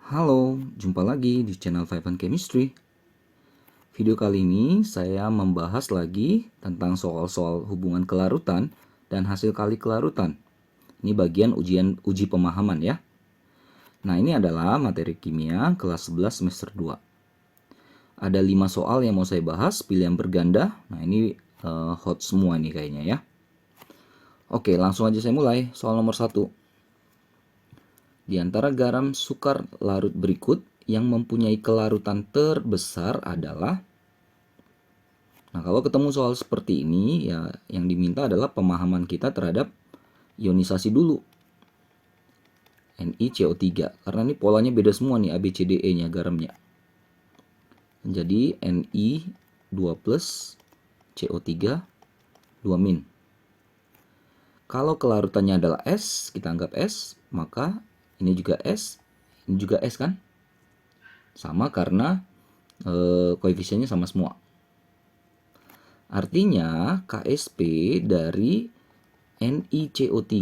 Halo, jumpa lagi di channel Five and Chemistry. Video kali ini saya membahas lagi tentang soal-soal hubungan kelarutan dan hasil kali kelarutan. Ini bagian uji pemahaman ya. Nah, ini adalah materi kimia kelas 11 semester 2. Ada 5 soal yang mau saya bahas, pilihan berganda. Nah, ini hot semua nih kayaknya ya. Oke, langsung aja saya mulai. Soal nomor 1. Di antara garam sukar larut berikut yang mempunyai kelarutan terbesar adalah. Nah, kalau ketemu soal seperti ini, ya yang diminta adalah pemahaman kita terhadap ionisasi dulu. NiCO3, karena ini polanya beda semua nih, ABCDE-nya garamnya. Jadi Ni2+, CO3, 2-. Kalau kelarutannya adalah S, kita anggap S, maka ini juga S, ini juga S kan? Sama karena koefisiennya sama semua. Artinya Ksp dari NiCO3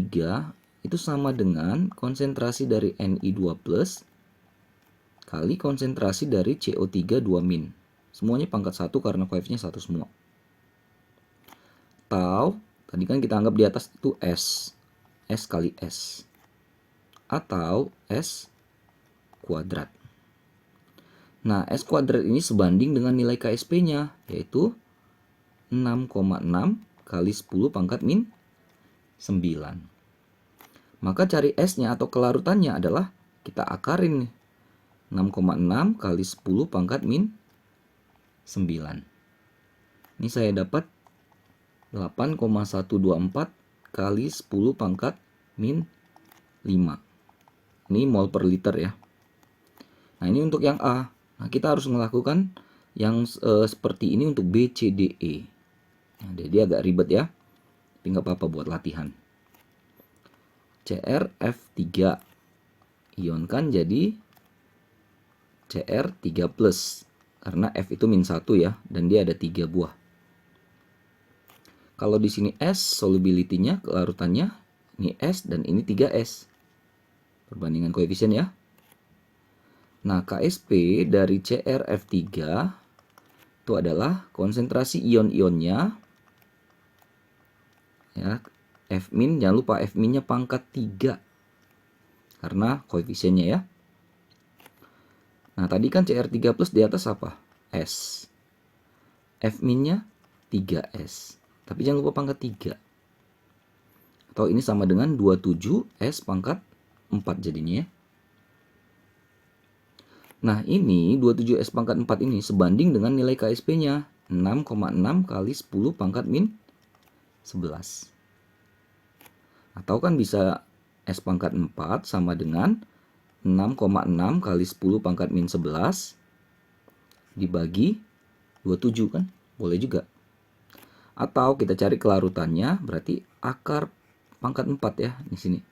itu sama dengan konsentrasi dari Ni2+ kali konsentrasi dari CO3 2-. Semuanya pangkat 1 karena koefisiennya 1 semua. Atau tadi kan kita anggap di atas itu S. S kali S. Atau S kuadrat. Nah, S kuadrat ini sebanding dengan nilai Ksp-nya, yaitu 6,6 kali 10 pangkat min 9. Maka cari S-nya atau kelarutannya adalah kita akarin nih. 6,6 kali 10 pangkat min 9. Ini saya dapat 8,124 kali 10 pangkat min 5. Ini mol per liter ya. Nah, ini untuk yang A. Nah, kita harus melakukan yang seperti ini untuk B, C, D, E. Nah, jadi agak ribet ya. Tapi nggak apa-apa buat latihan. CrF3 ionkan jadi Cr3+. Karena F itu min 1 ya, dan dia ada 3 buah. Kalau di sini S, solubility-nya, kelarutannya, ini S dan ini 3S. Perbandingan koefisien ya. Nah, Ksp dari CrF3 itu adalah konsentrasi ion-ionnya. Ya, F-, jangan lupa F-nya pangkat 3. Karena koefisiennya ya. Nah, tadi kan Cr3+ di atas apa? S. F-nya 3S. Tapi jangan lupa pangkat 3. Atau ini sama dengan 27S pangkat 4 jadinya ya. Nah, ini 27S pangkat 4 ini sebanding dengan nilai Ksp-nya. 6,6 kali 10 pangkat min 11. Atau kan bisa S pangkat 4 sama dengan 6,6 kali 10 pangkat min 11 dibagi 27 kan? Boleh juga. Atau kita cari kelarutannya, berarti akar pangkat 4 ya di sini.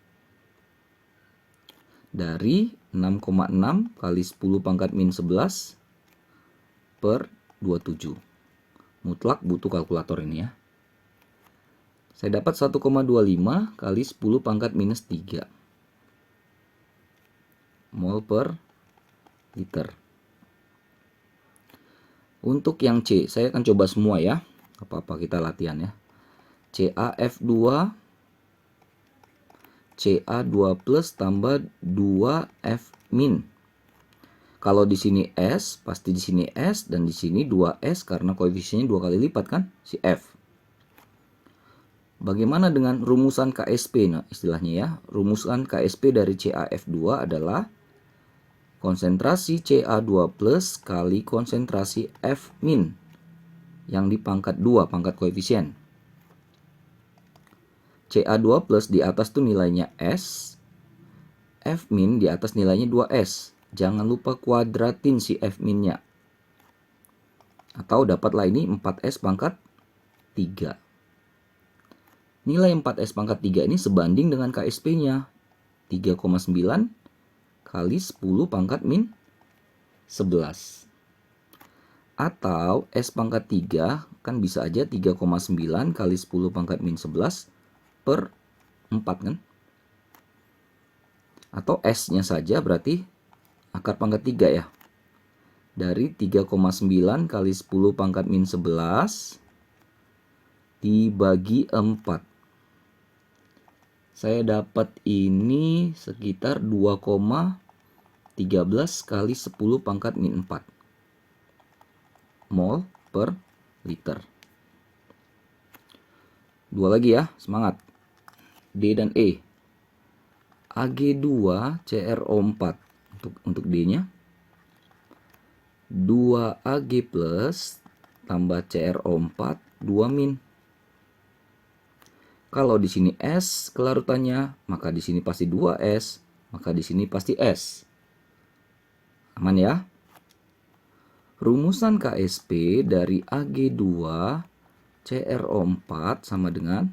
Dari 6,6 kali 10 pangkat min 11 per 27. Mutlak butuh kalkulator ini ya. Saya dapat 1,25 kali 10 pangkat minus 3 mol per liter. Untuk yang C, saya akan coba semua ya. Apa-apa kita latihan ya. CaF2 Ca2+ tambah 2F-. Kalau di sini S, pasti di sini S dan di sini 2S karena koefisiennya 2 kali lipat kan si F. Bagaimana dengan rumusan Ksp? Nah, istilahnya ya, rumusan Ksp dari CaF2 adalah konsentrasi Ca2+ kali konsentrasi F- yang di pangkat 2, pangkat koefisien. Ca2+ di atas tuh nilainya S, F- di atas nilainya 2S. Jangan lupa kuadratin si F-nya. Atau dapatlah ini 4S pangkat 3. Nilai 4S pangkat 3 ini sebanding dengan Ksp-nya. 3,9 kali 10 pangkat min 11. Atau S pangkat 3 kan bisa aja 3,9 kali 10 pangkat min 11 per 4 kan. Atau S-nya saja berarti akar pangkat 3 ya. Dari 3,9 kali 10 pangkat min 11 dibagi 4. Saya dapat ini sekitar 2,13 kali 10 pangkat min 4 mol per liter. Dua lagi ya, semangat. D dan E. Ag2 CrO4 untuk D-nya. 2Ag plus tambah CrO4 2 min. Kalau di sini S kelarutannya, maka di sini pasti 2S, maka di sini pasti S. Aman ya? Rumusan KSP dari Ag2 CrO4 sama dengan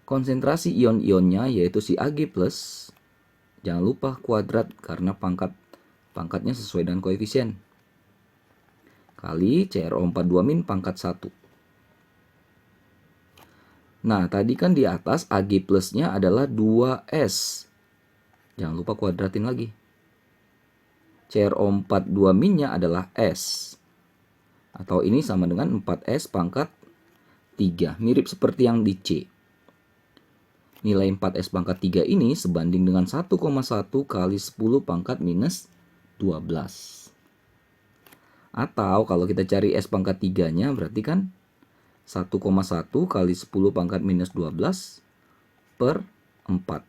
konsentrasi ion-ionnya yaitu si Ag+. Jangan lupa kuadrat karena pangkatnya sesuai dengan koefisien. Kali CrO4 2 min pangkat 1. Nah, tadi kan di atas Ag plusnya adalah 2S. Jangan lupa kuadratin lagi. CrO4 2 minnya adalah S. Atau ini sama dengan 4S pangkat 3. Mirip seperti yang di C. Nilai 4S pangkat 3 ini sebanding dengan 1,1 kali 10 pangkat minus 12. Atau kalau kita cari S pangkat 3-nya berarti kan 1,1 kali 10 pangkat minus 12 per 4.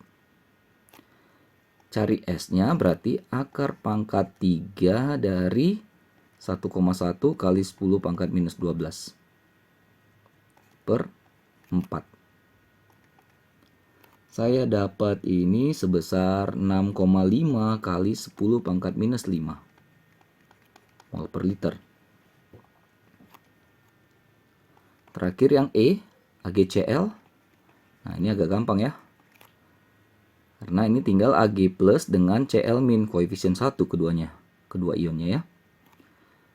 Cari S-nya berarti akar pangkat 3 dari 1,1 kali 10 pangkat minus 12 per 4. Saya dapat ini sebesar 6,5 kali 10 pangkat minus 5 mol per liter. Terakhir yang E, AgCl. Nah, ini agak gampang ya. Karena ini tinggal Ag plus dengan Cl min, koefisien 1 keduanya, kedua ionnya ya.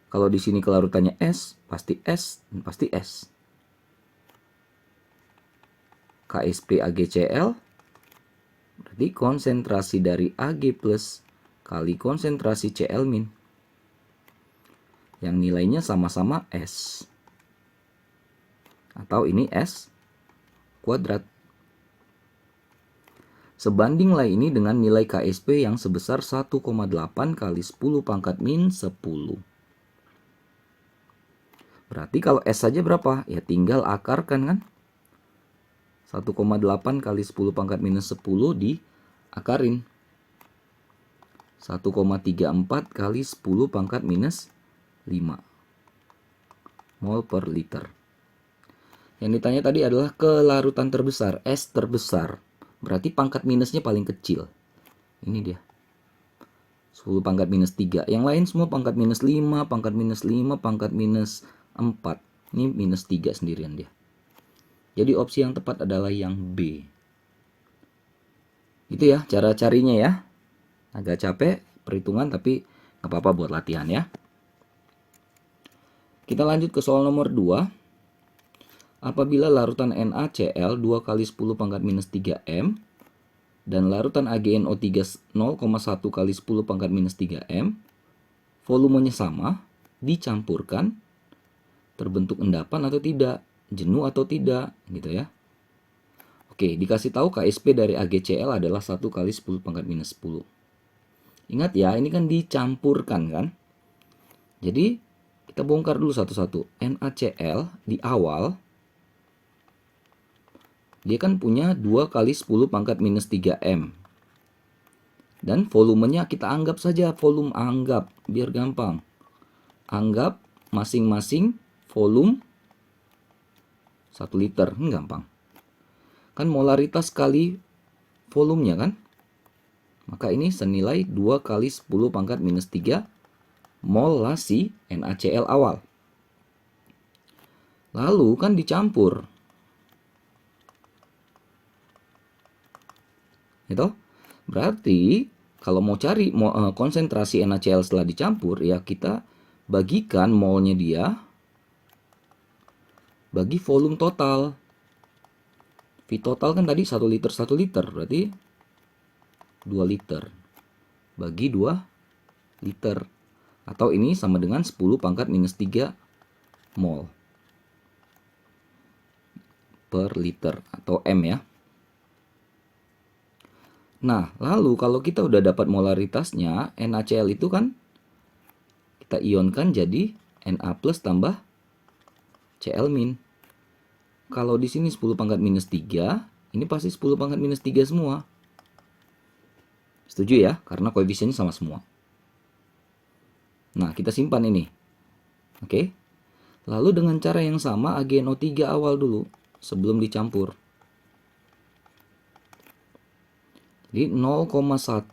Kalau di sini kelarutannya S, pasti S dan pasti S. KSP AgCl berarti konsentrasi dari Ag plus kali konsentrasi Cl min. Yang nilainya sama-sama S. Atau ini S kuadrat. Sebandinglah ini dengan nilai KSP yang sebesar 1,8 kali 10 pangkat min 10. Berarti kalau S saja berapa? Ya tinggal akarkan kan? 1,8 kali 10 pangkat minus 10 diakarin. 1,34 kali 10 pangkat minus 5 mol per liter. Yang ditanya tadi adalah kelarutan terbesar, S terbesar. Berarti pangkat minusnya paling kecil. Ini dia. 10 pangkat minus 3. Yang lain semua pangkat minus 5, pangkat minus 5, pangkat minus 4. Ini minus 3 sendirian dia. Jadi opsi yang tepat adalah yang B. Itu ya cara carinya ya. Agak capek perhitungan tapi nggak apa-apa buat latihan ya. Kita lanjut ke soal nomor 2. Apabila larutan NaCl 2 kali 10 pangkat minus 3M dan larutan AgNO3 0,1 kali 10 pangkat minus 3M, volumenya sama, dicampurkan, terbentuk endapan atau tidak, jenuh atau tidak, gitu ya. Oke, dikasih tahu KSP dari AgCl adalah 1 kali 10 pangkat minus 10. Ingat ya, ini kan dicampurkan kan. Jadi, kita bongkar dulu satu-satu. NaCl di awal dia kan punya 2 kali 10 pangkat minus 3M. Dan volumenya kita anggap saja, volume anggap, biar gampang. Anggap masing-masing volume 1 liter, gampang. Kan molaritas kali volumenya kan. Maka ini senilai 2 kali 10 pangkat minus 3 molasi NaCl awal. Lalu kan dicampur. Gitu? Berarti kalau mau cari konsentrasi NaCl setelah dicampur, ya kita bagikan molnya dia bagi volume total. V total kan tadi 1 liter 1 liter, berarti 2 liter bagi 2 liter. Atau ini sama dengan 10 pangkat minus 3 mol per liter atau M ya. Nah, lalu kalau kita udah dapat molaritasnya, NaCl itu kan kita ionkan jadi Na plus tambah Cl min. Kalau di sini 10 pangkat minus 3, ini pasti 10 pangkat minus 3 semua. Setuju ya? Karena koefisiennya sama semua. Nah, kita simpan ini. Oke. Lalu dengan cara yang sama AgNO3 awal dulu sebelum dicampur. Jadi 0,1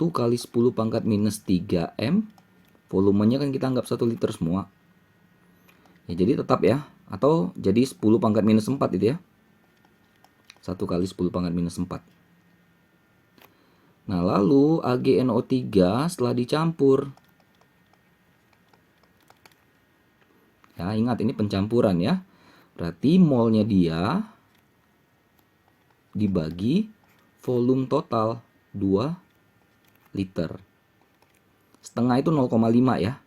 kali 10 pangkat minus 3 M. Volumenya kan kita anggap 1 liter semua. Ya, jadi tetap ya. Atau jadi 10 pangkat minus 4 itu ya. 1 kali 10 pangkat minus 4. Nah, lalu AgNO3 setelah dicampur. Ya, ingat ini pencampuran ya. Berarti molnya dia dibagi volume total 2 liter. Setengah itu 0,5 ya.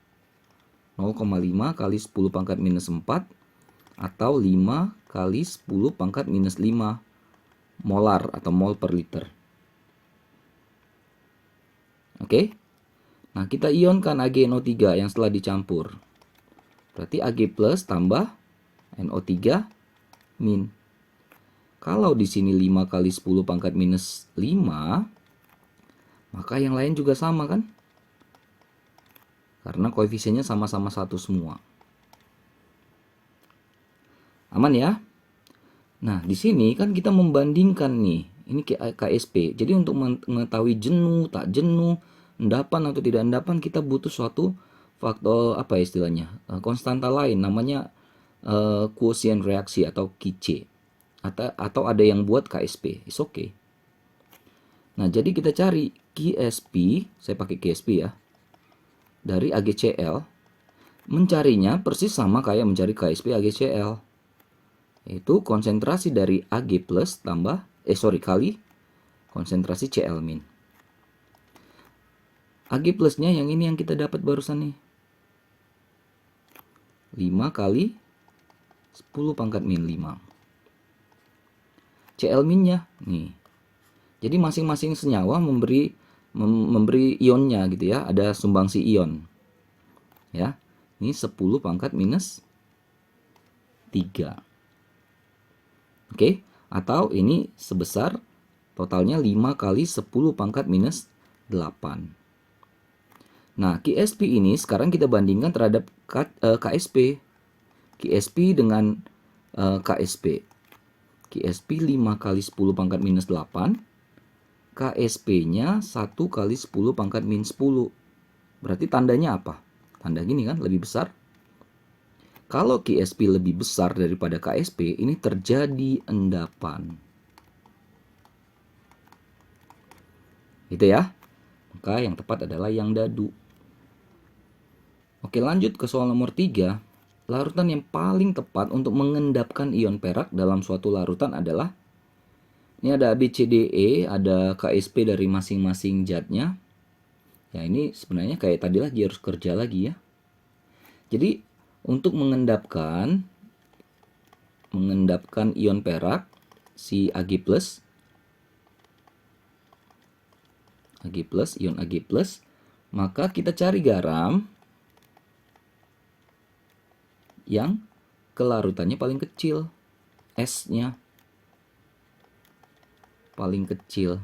0,5 kali 10 pangkat minus 4 atau 5 kali 10 pangkat minus 5 molar atau mol per liter. Oke. Nah, kita ionkan AgNO3 yang setelah dicampur. Berarti Ag plus tambah NO3 min. Kalau di sini 5 kali 10 pangkat minus 5, maka yang lain juga sama kan? Karena koefisiennya sama-sama 1 semua. Aman ya? Nah, di sini kan kita membandingkan nih. Ini KSP. Jadi untuk mengetahui jenuh, tak jenuh, endapan atau tidak endapan, kita butuh suatu faktor apa istilahnya? Konstanta lain namanya quotient reaksi atau QC. Atau ada yang buat KSP. It's okay. Nah, jadi kita cari QSP, saya pakai QSP ya. Dari AgCl, mencarinya persis sama kayak mencari KSP AgCl. Yaitu konsentrasi dari Ag plus kali konsentrasi Cl min. Ag plusnya yang ini yang kita dapat barusan nih. 5 kali 10 pangkat min 5. Cl minnya nih. Jadi masing-masing senyawa memberi ionnya gitu ya, ada sumbangsi ion. Ya. Ini 10 pangkat minus 3. Oke, atau ini sebesar totalnya 5 kali 10 pangkat minus 8. Nah, QSP ini sekarang kita bandingkan terhadap KSP. QSP dengan KSP. QSP 5 kali 10 pangkat minus 8. KSP-nya 1 kali 10 pangkat min 10. Berarti tandanya apa? Tanda gini kan, lebih besar. Kalau QSP lebih besar daripada KSP, ini terjadi endapan. Gitu ya. Maka yang tepat adalah yang dadu. Oke, lanjut ke soal nomor 3. Larutan yang paling tepat untuk mengendapkan ion perak dalam suatu larutan adalah, ini ada A, B, C, D, E, ada KSP dari masing-masing zatnya. Ya, ini sebenarnya kayak tadi lagi, harus kerja lagi ya. Jadi, untuk mengendapkan ion perak, si Ag+, ion Ag+, maka kita cari garam yang kelarutannya paling kecil, S-nya paling kecil.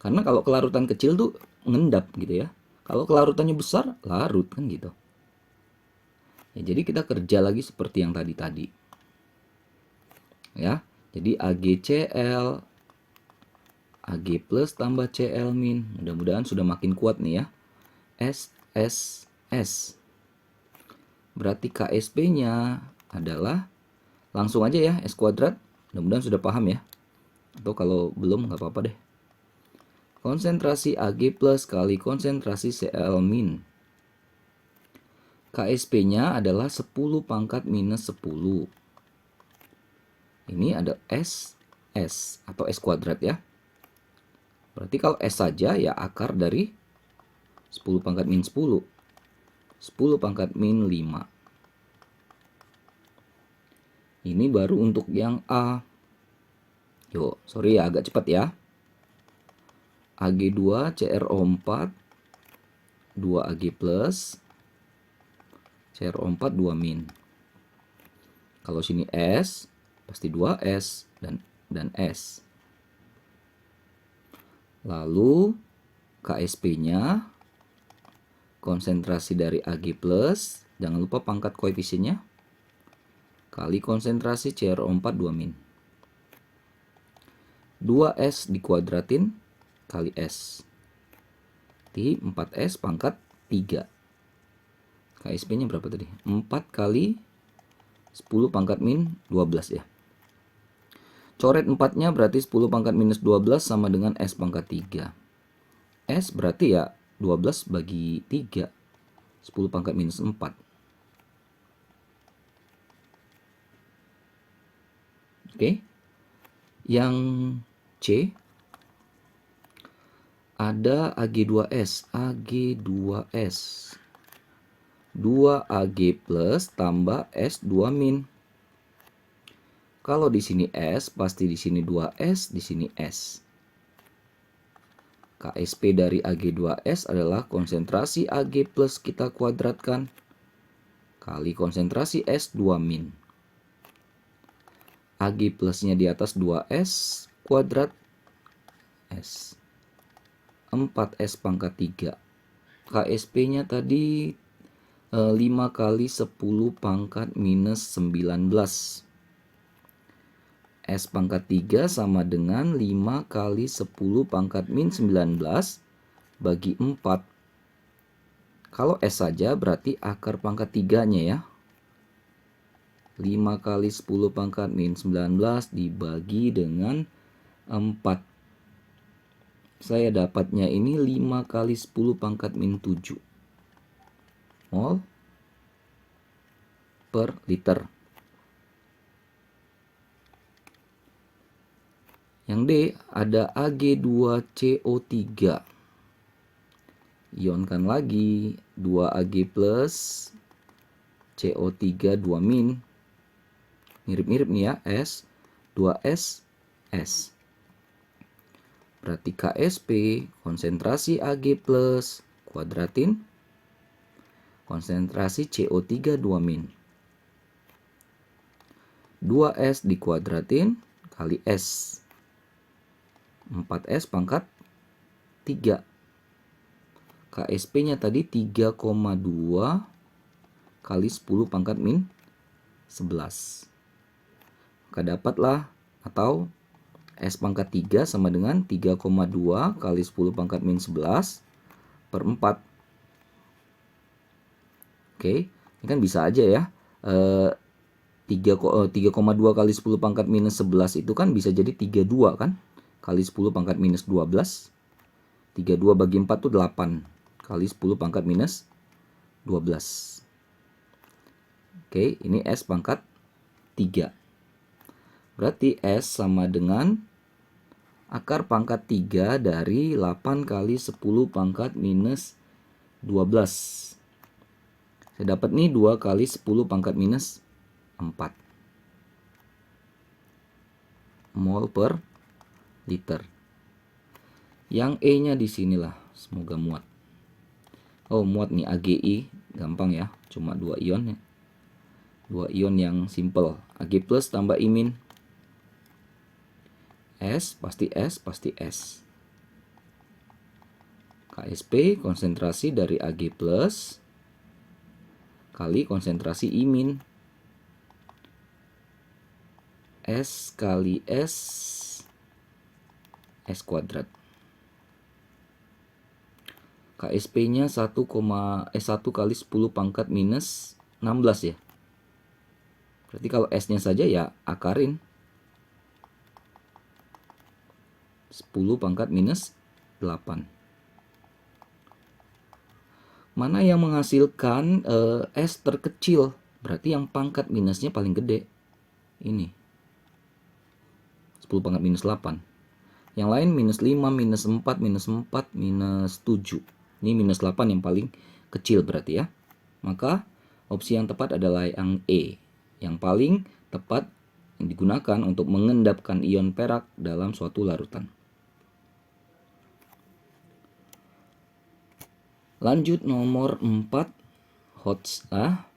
Karena kalau kelarutan kecil tuh mengendap gitu ya. Kalau kelarutannya besar, larut kan gitu. Ya, jadi kita kerja lagi seperti yang tadi. Ya, jadi AgCl, Ag plus tambah Cl min. Mudah-mudahan sudah makin kuat nih ya. S. Berarti KSP-nya adalah, langsung aja ya, S kuadrat. Mudah-mudahan sudah paham ya. Atau kalau belum nggak apa-apa deh. Konsentrasi Ag plus kali konsentrasi Cl min. KSP-nya adalah 10 pangkat minus 10. Ini ada S atau S kuadrat ya. Berarti kalau S saja ya akar dari 10 pangkat min 10. 10 pangkat min 5. Ini baru untuk yang A. Yuk, sorry ya, agak cepat ya. AG2 CrO4 2Ag plus CrO4 2 min. Kalau sini S, pasti 2S dan S. Lalu KSP-nya konsentrasi dari Ag plus, jangan lupa pangkat koefisiennya, kali konsentrasi CrO4 2 min. 2S dikuadratin kali S. Di 4S pangkat 3. KSP-nya berapa tadi? 4 kali 10 pangkat min 12 ya. Coret 4-nya berarti 10 pangkat minus 12 sama dengan S pangkat 3. S berarti ya 12 bagi 3. 10 pangkat minus 4. Oke. Yang C ada Ag2S. Ag2S. 2Ag plus tambah S 2 min. Kalau di sini S, pasti di sini 2S, di sini S. KSP dari Ag2S adalah konsentrasi Ag plus kita kuadratkan kali konsentrasi S 2 min. Ag plusnya di atas 2S kuadrat S. 4S pangkat 3. KSP-nya tadi 5 kali 10 pangkat minus 19. S pangkat 3 sama dengan 5 kali 10 pangkat min 19 bagi 4. Kalau S saja berarti akar pangkat 3-nya ya. 5 kali 10 pangkat min 19 dibagi dengan 4. Saya dapatnya ini 5 kali 10 pangkat min 7. Mol per liter. Yang D ada Ag2CO3. Ionkan lagi 2Ag plus CO3 2 min. Mirip-mirip nih ya, S 2S S. Berarti KSP konsentrasi Ag plus kuadratin konsentrasi CO3 2 min. 2S dikuadratin kali S. 4S pangkat 3. KSP-nya tadi 3,2 kali 10 pangkat min 11. Maka dapatlah atau S pangkat 3 sama dengan 3,2 kali 10 pangkat min 11 per 4. Oke, ini kan bisa aja ya. 3,2 kali 10 pangkat minus 11 itu kan bisa jadi 32 kan. Kali 10 pangkat minus 12. 32 bagi 4 itu 8. Kali 10 pangkat minus 12. Oke, ini S pangkat 3. Berarti S sama dengan akar pangkat 3 dari 8 kali 10 pangkat minus 12. Saya dapat nih 2 kali 10 pangkat minus 4 mol per liter. Yang E-nya di sinilah, semoga muat. Oh, muat nih AgI, gampang ya, cuma 2 ion ya. 2 ion yang simple. Ag plus tambah I min. S pasti S pasti S. KSP konsentrasi dari Ag plus kali konsentrasi I min. S kali S S kuadrat. KSP-nya 1 kali 10 pangkat minus 16 ya. Berarti kalau S-nya saja ya akarin 10 pangkat minus 8. Mana yang menghasilkan S terkecil? Berarti yang pangkat minusnya paling gede. Ini 10 pangkat minus 8. Yang lain minus 5, minus 4, minus 4, minus 7. Ini minus 8 yang paling kecil berarti ya. Maka opsi yang tepat adalah yang E. Yang paling tepat yang digunakan untuk mengendapkan ion perak dalam suatu larutan. Lanjut nomor 4. Hotza.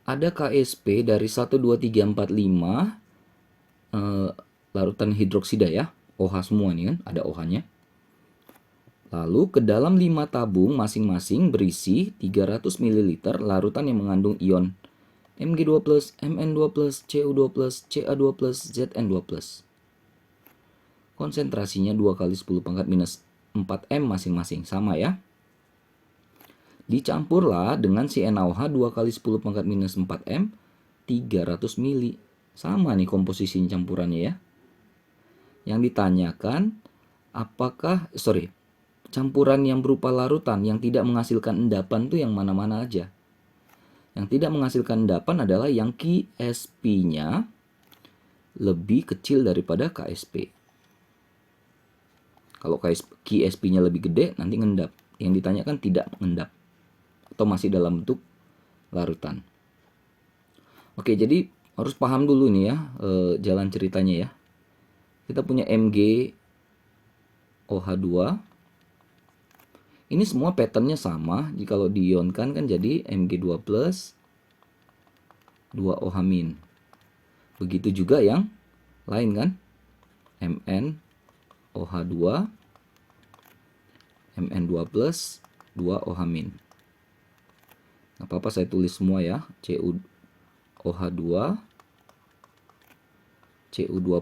Ada KSP dari 1, 2, 3, 4, 5 larutan hidroksida ya. OH semua nih kan, ada OH-nya. Lalu ke dalam 5 tabung masing-masing berisi 300 ml larutan yang mengandung ion Mg2+, Mn2+, Cu2+, Ca2+, Zn2+. Konsentrasinya 2 kali 10 pangkat minus 4 M masing-masing, sama ya. Dicampurlah dengan si NaOH 2 kali 10 pangkat minus 4 M 300 ml. Sama nih komposisi campurannya ya. Yang ditanyakan campuran yang berupa larutan yang tidak menghasilkan endapan tuh yang mana-mana aja. Yang tidak menghasilkan endapan adalah yang KSP-nya lebih kecil daripada KSP. Kalau KSP-nya lebih gede nanti ngendap. Yang ditanyakan tidak mengendap atau masih dalam bentuk larutan. Oke, jadi harus paham dulu nih ya jalan ceritanya ya. Kita punya MgOH2. Ini semua patternnya sama. Jika kalau diionkan kan jadi Mg2+, 2OH-. Begitu juga yang lain kan. MnOH2, Mn2+, 2OH-. Gak apa-apa saya tulis semua ya. CuOH2, Cu2+,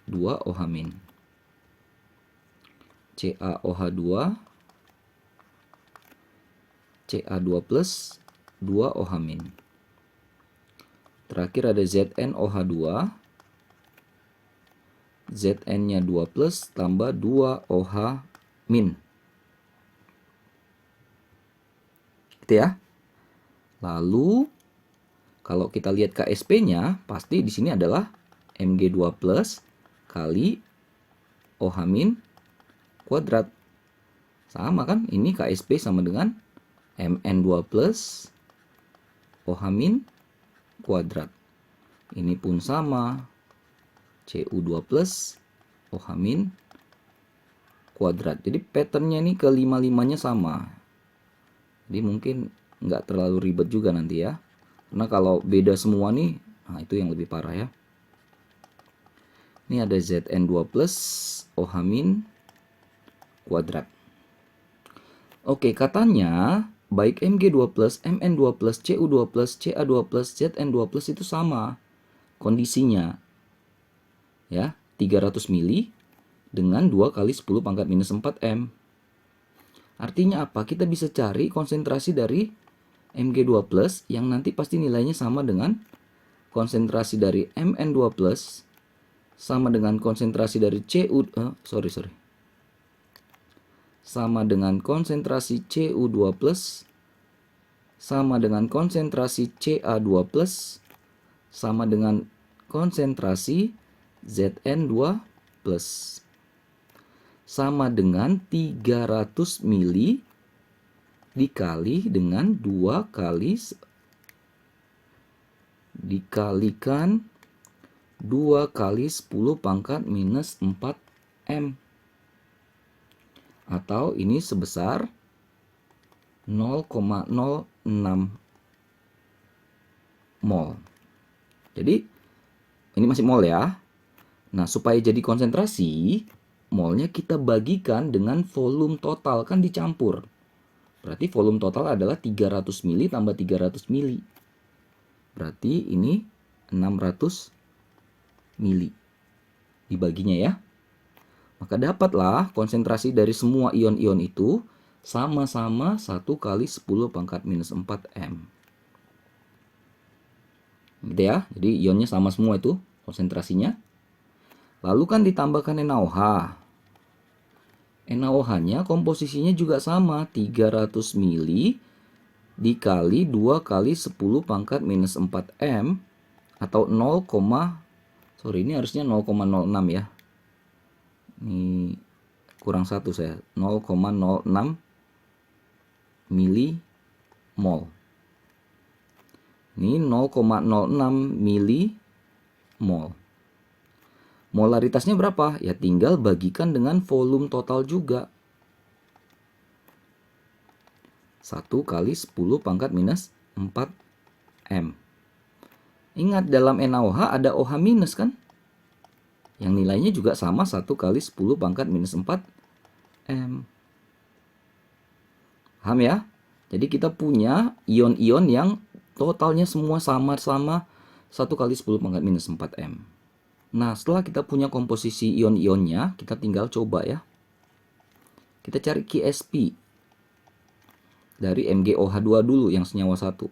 2OH-. CaOH2, Ca2+, 2OH-. Terakhir ada ZnOH2, Zn-nya 2+ tambah 2OH-. Gitu ya. Lalu kalau kita lihat KSP-nya pasti di sini adalah Mg2+ kali OH- kuadrat. Sama kan? Ini KSP sama dengan Mn2+ OH- kuadrat. Ini pun sama. Cu2+ OH- kuadrat. Jadi patternnya ini kelima-limanya sama. Jadi mungkin nggak terlalu ribet juga nanti ya. Karena kalau beda semua nih, nah itu yang lebih parah ya. Ini ada Zn2+ OH- kuadrat. Oke, katanya baik Mg2+, Mn2+, Cu2+, Ca2+, Zn2+ itu sama kondisinya. Ya, 300 mili dengan 2 kali 10 pangkat minus 4 M. Artinya apa? Kita bisa cari konsentrasi dari Mg2+ yang nanti pasti nilainya sama dengan konsentrasi dari Mn2+ sama dengan konsentrasi dari sama dengan konsentrasi Cu2+ sama dengan konsentrasi Ca2+ sama dengan konsentrasi Zn2+ sama dengan 300 mili dikali dengan 2 kali dikalikan 2 kali 10 pangkat minus 4 M. Atau ini sebesar 0,06 mol. Jadi ini masih mol ya. Nah, supaya jadi konsentrasi, molnya kita bagikan dengan volume total, kan dicampur. Berarti volume total adalah 300 mili tambah 300 mili. Berarti ini 600 mili. Dibaginya ya. Maka dapatlah konsentrasi dari semua ion-ion itu sama-sama 1 kali 10 pangkat minus 4 M. Gitu ya. Jadi ionnya sama semua itu konsentrasinya. Lalu kan ditambahkan NaOH. NaOH-nya komposisinya juga sama, 300 mili dikali 2 kali 10 pangkat minus 4 M atau ini harusnya 0,06 ya. Ini kurang 1 saya, 0,06 milimol. Ini 0,06 milimol. Molaritasnya berapa? Ya tinggal bagikan dengan volume total juga. 1 kali 10 pangkat minus 4 M. Ingat dalam NaOH ada OH minus kan? Yang nilainya juga sama 1 kali 10 pangkat minus 4 M. Paham ya? Jadi kita punya ion-ion yang totalnya semua sama-sama 1 kali 10 pangkat minus 4 M. Nah, setelah kita punya komposisi ion-ionnya, kita tinggal coba ya. Kita cari Ksp dari MgOH2 dulu yang senyawa 1.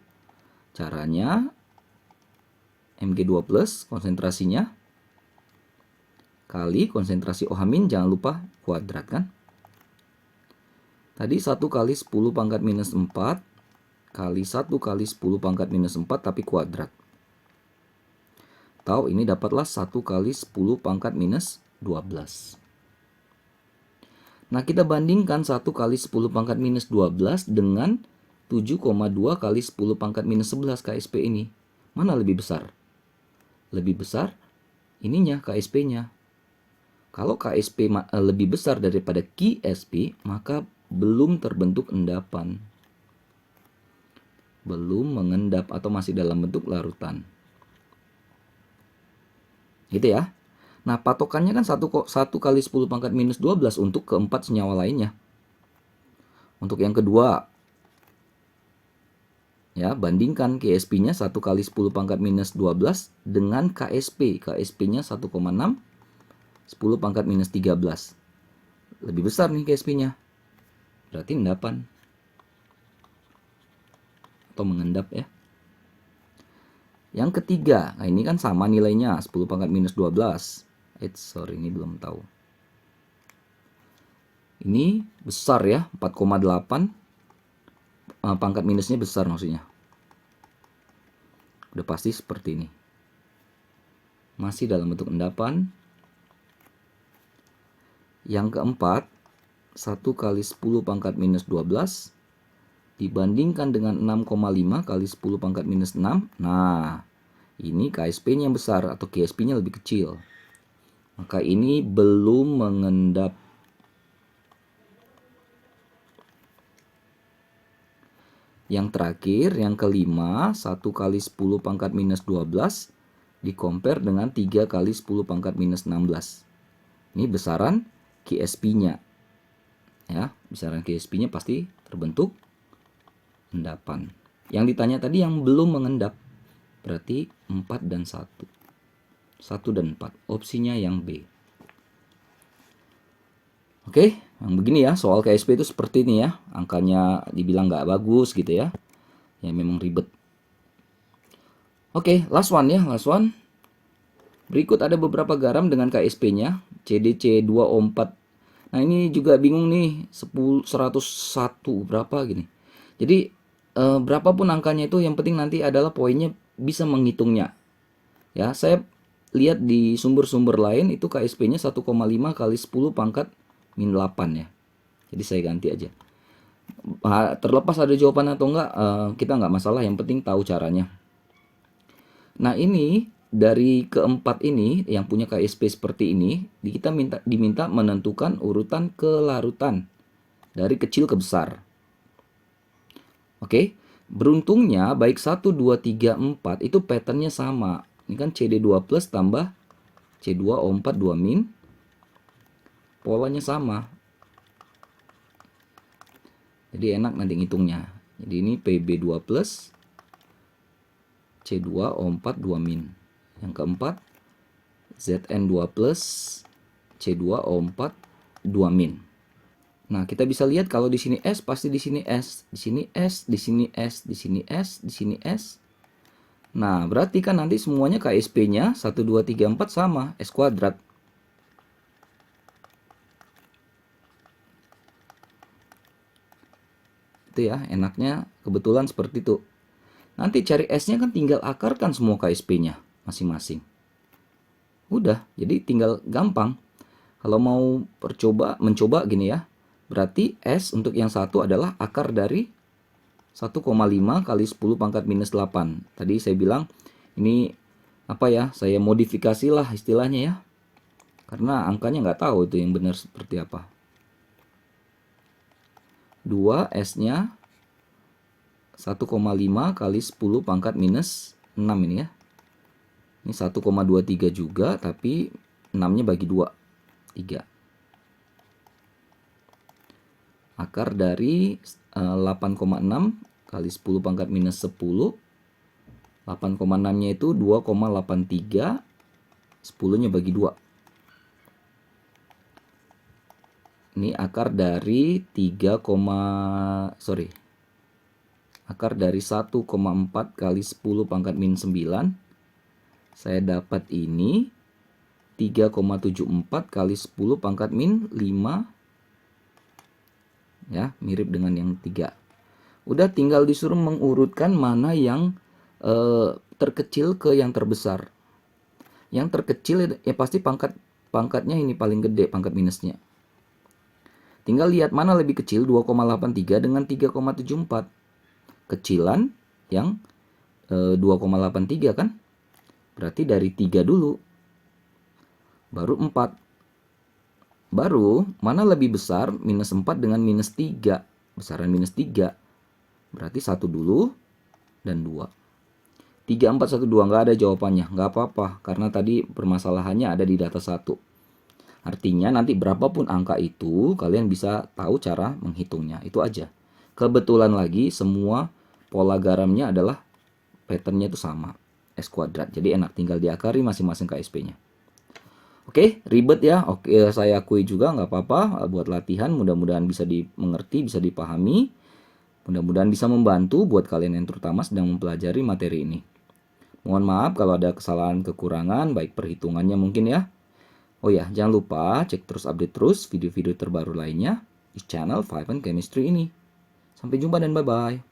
Caranya Mg2+, konsentrasinya, kali konsentrasi OH-, jangan lupa kuadrat kan. Tadi 1 kali 10 pangkat minus 4 kali 1 kali 10 pangkat minus 4 tapi kuadrat. Atau ini dapatlah 1 kali 10 pangkat minus 12. Nah, kita bandingkan 1 kali 10 pangkat minus 12 dengan 7,2 kali 10 pangkat minus 11 Ksp ini. Mana lebih besar? Lebih besar ininya, Ksp-nya. Kalau Ksp lebih besar daripada Ksp, maka belum terbentuk endapan. Belum mengendap atau masih dalam bentuk larutan. Gitu ya. Nah, patokannya kan 1 kali 10 pangkat minus 12 untuk keempat senyawa lainnya. Untuk yang kedua, ya, bandingkan Ksp-nya 1 kali 10 pangkat minus 12 dengan Ksp. Ksp-nya 1,6, 10 pangkat minus 13. Lebih besar nih Ksp-nya. Berarti endapan. Atau mengendap ya. Yang ketiga, nah ini kan sama nilainya, 10 pangkat minus 12. Sorry, ini belum tahu. Ini besar ya, 4,8. Pangkat minusnya besar maksudnya. Udah pasti seperti ini. Masih dalam bentuk endapan. Yang keempat, 1 kali 10 pangkat minus 12 dibandingkan dengan 6,5 kali 10 pangkat minus 6. Nah, ini Ksp-nya yang besar atau Ksp-nya lebih kecil. Maka ini belum mengendap. Yang terakhir, yang kelima, 1 kali 10 pangkat minus 12 di-compare dengan 3 kali 10 pangkat minus 16. Ini besaran Ksp-nya. Ya, besaran Ksp-nya pasti terbentuk endapan. Yang ditanya tadi yang belum mengendap. Berarti 4 dan 1. 1 dan 4. Opsinya yang B. Oke, yang begini ya. Soal Ksp itu seperti ini ya. Angkanya dibilang nggak bagus gitu ya. Ya memang ribet. Oke, last one ya. Last one. Berikut ada beberapa garam dengan Ksp-nya. CdC2O4. Nah ini juga bingung nih. 101 berapa gini. Jadi berapapun angkanya itu yang penting nanti adalah poinnya bisa menghitungnya. Ya, saya lihat di sumber-sumber lain itu Ksp-nya 1,5 kali 10 pangkat min 8 ya. Jadi saya ganti aja. Terlepas ada jawaban atau enggak, kita enggak masalah, yang penting tahu caranya. Nah, ini dari keempat ini yang punya Ksp seperti ini, kita diminta menentukan urutan kelarutan dari kecil ke besar. Oke, beruntungnya baik 1, 2, 3, 4 itu patternnya sama. Ini kan Cd2 plus tambah C2O4 2 min. Polanya sama. Jadi enak nanti ngitungnya. Jadi ini Pb2 plus C2O4 2 min. Yang keempat Zn2 plus C2O4 2 min. Nah, kita bisa lihat kalau di sini S pasti di sini S, di sini S, di sini S, di sini S, di sini S. Nah, berarti kan nanti semuanya Ksp-nya 1 2 3 4 sama, S kuadrat. Itu ya, enaknya kebetulan seperti itu. Nanti cari S-nya kan tinggal akarkan semua Ksp-nya masing-masing. Udah, jadi tinggal gampang. Kalau mau mencoba gini ya. Berarti S untuk yang satu adalah akar dari 1,5 kali 10 pangkat minus 8. Tadi saya bilang ini apa ya? Saya modifikasi lah istilahnya ya. Karena angkanya nggak tahu itu yang benar seperti apa. 2 S-nya 1,5 kali 10 pangkat minus 6 ini ya. Ini 1,23 juga, tapi 6-nya bagi 2. 3. Akar dari 8,6 kali 10 pangkat minus 10. 8,6-nya itu 2,83. 10-nya bagi 2. Ini akar dari akar dari 1,4 kali 10 pangkat min 9. Saya dapat ini 3,74 kali 10 pangkat min 5. Ya, mirip dengan yang 3. Udah tinggal disuruh mengurutkan mana yang terkecil ke yang terbesar. Yang terkecil ya pasti pangkatnya ini paling gede, pangkat minusnya. Tinggal lihat mana lebih kecil, 2,83 dengan 3,74. Kecilan yang 2,83 kan? Berarti dari 3 dulu. Baru 4. Baru mana lebih besar, minus 4 dengan minus 3. Besaran minus 3. Berarti 1 dulu dan 2. 3, 4, 1, 2 nggak ada jawabannya. Nggak apa-apa karena tadi permasalahannya ada di data 1. Artinya nanti berapapun angka itu, kalian bisa tahu cara menghitungnya. Itu aja. Kebetulan lagi semua pola garamnya adalah patternnya itu sama. S kuadrat. Jadi enak tinggal diakari masing-masing KSP-nya. Oke, ribet ya. Oke, saya akui juga nggak apa-apa buat latihan. Mudah-mudahan bisa dimengerti, bisa dipahami. Mudah-mudahan bisa membantu buat kalian yang terutama sedang mempelajari materi ini. Mohon maaf kalau ada kesalahan kekurangan, baik perhitungannya mungkin ya. Oh ya, jangan lupa cek terus update terus video-video terbaru lainnya di channel Five Chemistry ini. Sampai jumpa dan bye-bye.